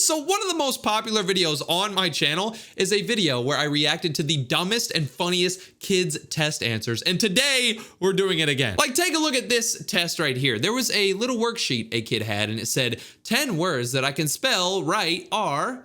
So one of the most popular videos on my channel is a video where I reacted to the dumbest and funniest kids test answers. And today we're doing it again. Like, take a look at this test right here. There was a little worksheet a kid had and it said 10 words that I can spell right are...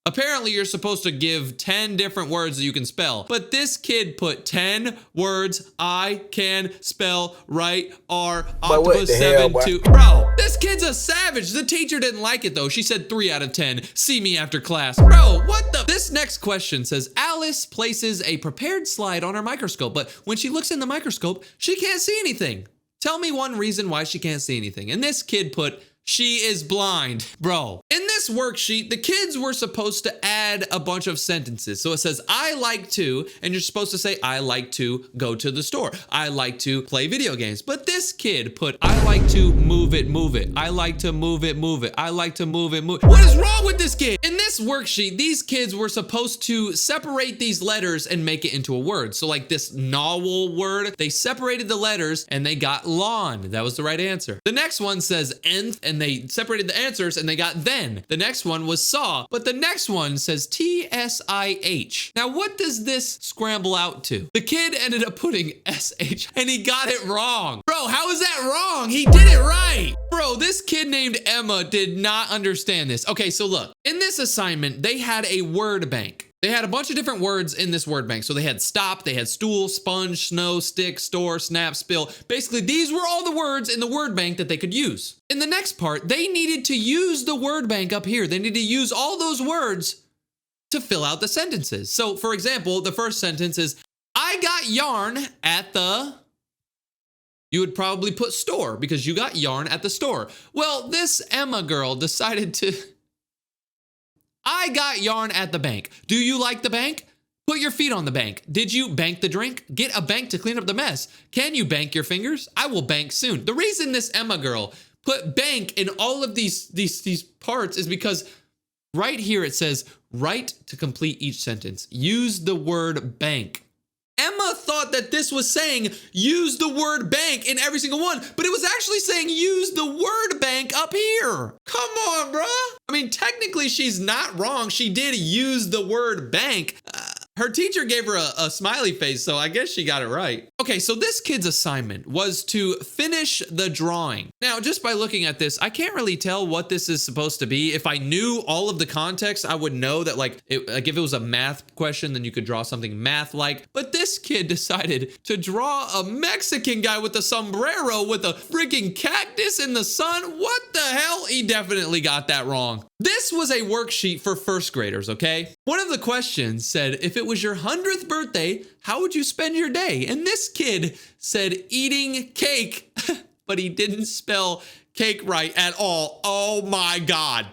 Apparently, you're supposed to give 10 different words that you can spell, but this kid put 10 words I can spell right are octopus 7 2. Bro, this kid's a savage. The teacher didn't like it though. She said 3 out of 10. See me after class. Bro, what the? This next question says Alice places a prepared slide on her microscope, but when she looks in the microscope, she can't see anything. Tell me one reason why she can't see anything. And this kid put, she is blind. Bro, in this worksheet, the kids were supposed to add a bunch of sentences. So it says, I like to, and you're supposed to say, I like to go to the store. I like to play video games. But this kid put, I like to move it, move it. I like to move it, move it. I like to move it, move it. What is wrong with this kid? In this worksheet, these kids were supposed to separate these letters and make it into a word. So like this novel word, they separated the letters and they got lawn. That was the right answer. The next one says nth, and they separated the answers and they got then. The next one was saw, but the next one says TSIH. Now, what does this scramble out to? The kid ended up putting SH and he got it wrong. Bro, how is that wrong? He did it right. Bro, this kid named Emma did not understand this. Okay, so look, in this assignment, they had a word bank. They had a bunch of different words in this word bank. So they had stop, they had stool, sponge, snow, stick, store, snap, spill. Basically, these were all the words in the word bank that they could use. In the next part, they needed to use the word bank up here. They needed to use all those words to fill out the sentences. So for example, the first sentence is, I got yarn at the... You would probably put store because you got yarn at the store. Well, this Emma girl decided to... I got yarn at the bank. Do you like the bank? Put your feet on the bank. Did you bank the drink? Get a bank to clean up the mess. Can you bank your fingers? I will bank soon. The reason this Emma girl put bank in all of these parts is because right here it says, write to complete each sentence. Use the word bank. Emma thought that this was saying use the word bank in every single one, but it was actually saying use the word bank up here. Come on, bruh. I mean, technically she's not wrong. She did use the word bank. Her teacher gave her a smiley face, so I guess she got it right. Okay, so this kid's assignment was to finish the drawing. Now, just by looking at this, I can't really tell what this is supposed to be. If I knew all of the context, I would know that like if it was a math question, then you could draw something math-like. But this kid decided to draw a Mexican guy with a sombrero with a freaking cactus in the sun. What the hell? He definitely got that wrong. This was a worksheet for first graders, okay? One of the questions said, if it was your 100th birthday, how would you spend your day? And this kid said eating cake, but he didn't spell cake right at all. Oh my God.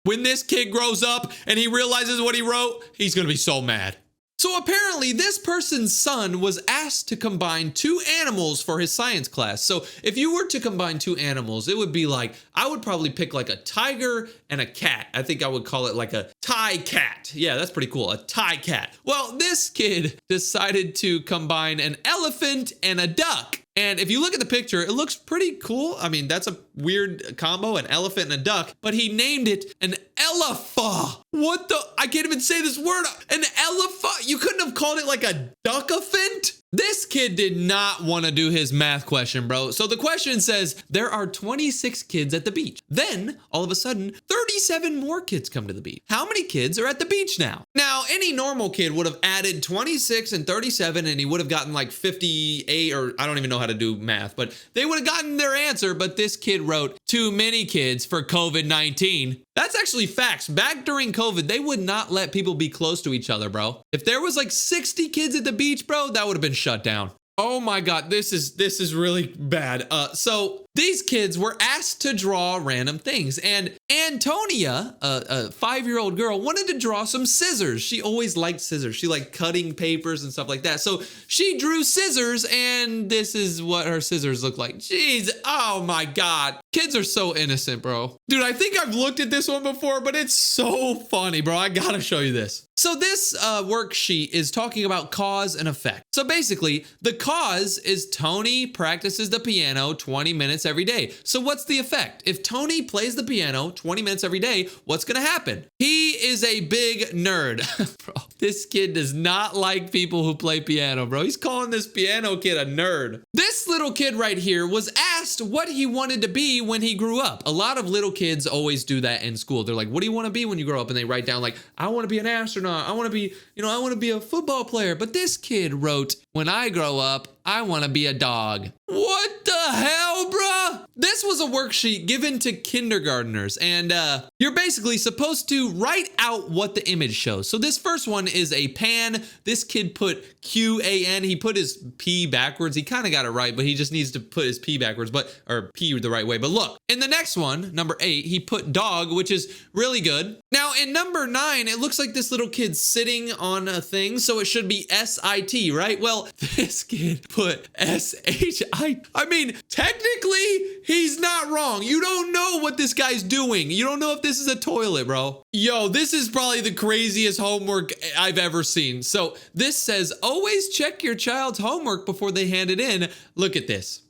When this kid grows up and he realizes what he wrote, he's gonna be so mad. So apparently this person's son was asked to combine 2 animals for his science class. So if you were to combine 2 animals, it would be like, I would probably pick like a tiger and a cat. I think I would call it like a Thai cat. Yeah, that's pretty cool, a Thai cat. Well, this kid decided to combine an elephant and a duck. And if you look at the picture, it looks pretty cool. I mean, that's a weird combo, an elephant and a duck, but he named it an elefant. What the? I can't even say this word. An elefant? You couldn't have called it like a duck-ophant? This kid did not want to do his math question, bro. So the question says, there are 26 kids at the beach. Then, all of a sudden, 37 more kids come to the beach. How many kids are at the beach now? Now, any normal kid would have added 26 and 37, and he would have gotten like 58, or I don't even know how to do math, but they would have gotten their answer, but this kid wrote, too many kids for COVID-19. That's actually facts. Back during COVID, they would not let people be close to each other, bro. If there was like 60 kids at the beach, bro, that would have been shut down. Oh my God, this is really bad. So these kids were asked to draw random things, and Antonia, a 5-year-old girl, wanted to draw some scissors. She always liked scissors. She liked cutting papers and stuff like that. So she drew scissors, and this is what her scissors look like. Jeez, oh my God. Kids are so innocent, bro. Dude, I think I've looked at this one before, but it's so funny, bro. I gotta show you this. So this worksheet is talking about cause and effect. So basically, the cause is Tony practices the piano 20 minutes every day. So what's the effect? If Tony plays the piano 20 minutes every day, what's gonna happen? He is a big nerd. Bro, this kid does not like people who play piano, bro. He's calling this piano kid a nerd. This little kid right here was asked what he wanted to be when he grew up. A lot of little kids always do that in school. They're like, what do you want to be when you grow up? And they write down like, I want to be an astronaut. I want to be, I want to be a football player. But this kid wrote, when I grow up, I want to be a dog. What the hell, bruh? This was a worksheet given to kindergartners, and you're basically supposed to write out what the image shows. So this first one is a pan. This kid put Q-A-N. He put his P backwards. He kind of got it right, but he just needs to put his P backwards, or P the right way. But look, in the next one, number 8, he put dog, which is really good. Now in number 9, it looks like this little kid's sitting on a thing, so it should be S-I-T, right? Well, this kid put S-H-I. I mean, technically, he's not wrong. You don't know what this guy's doing. You don't know if this is a toilet, bro. Yo, this is probably the craziest homework I've ever seen. So this says, always check your child's homework before they hand it in. Look at this.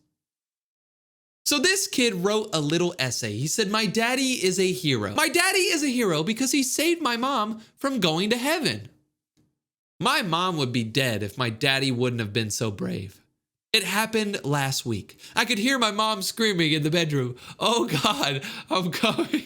So this kid wrote a little essay. He said, my daddy is a hero. My daddy is a hero because he saved my mom from going to heaven. My mom would be dead if my daddy wouldn't have been so brave. It happened last week. I could hear my mom screaming in the bedroom. Oh God, I'm coming.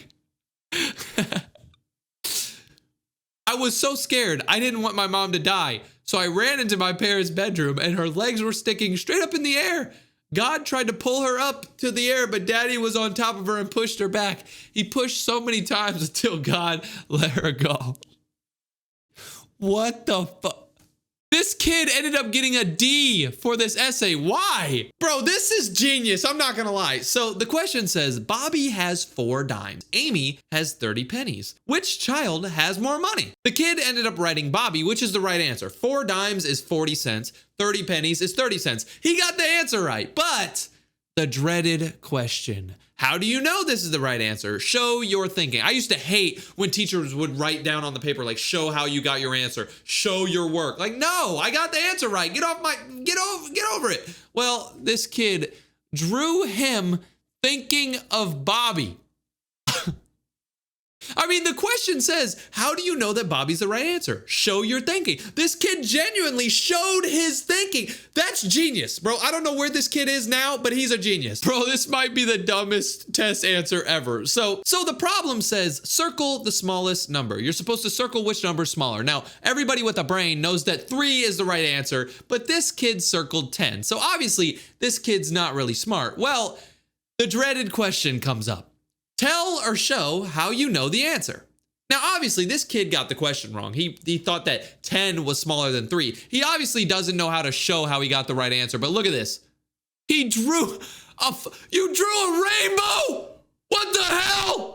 I was so scared. I didn't want my mom to die. So I ran into my parents' bedroom and her legs were sticking straight up in the air. God tried to pull her up to the air, but daddy was on top of her and pushed her back. He pushed so many times until God let her go. What the fuck? This kid ended up getting a D for this essay. Why? Bro, this is genius. I'm not gonna lie. So the question says, Bobby has 4 dimes. Amy has 30 pennies. Which child has more money? The kid ended up writing Bobby, which is the right answer. 4 dimes is 40 cents. 30 pennies is 30 cents. He got the answer right, but the dreaded question. How do you know this is the right answer? Show your thinking. I used to hate when teachers would write down on the paper, like, show how you got your answer. Show your work. Like, no, I got the answer right. Get over it. Well, this kid drew him thinking of Bobby. I mean, the question says, how do you know that Bobby's the right answer? Show your thinking. This kid genuinely showed his thinking. That's genius, bro. I don't know where this kid is now, but he's a genius. Bro, this might be the dumbest test answer ever. So the problem says, circle the smallest number. You're supposed to circle which number is smaller. Now, everybody with a brain knows that 3 is the right answer, but this kid circled 10. So obviously, this kid's not really smart. Well, the dreaded question comes up. Tell or show how you know the answer. Now, obviously, this kid got the question wrong. He thought that 10 was smaller than 3. He obviously doesn't know how to show how he got the right answer, but look at this. He drew you drew a rainbow? What the hell?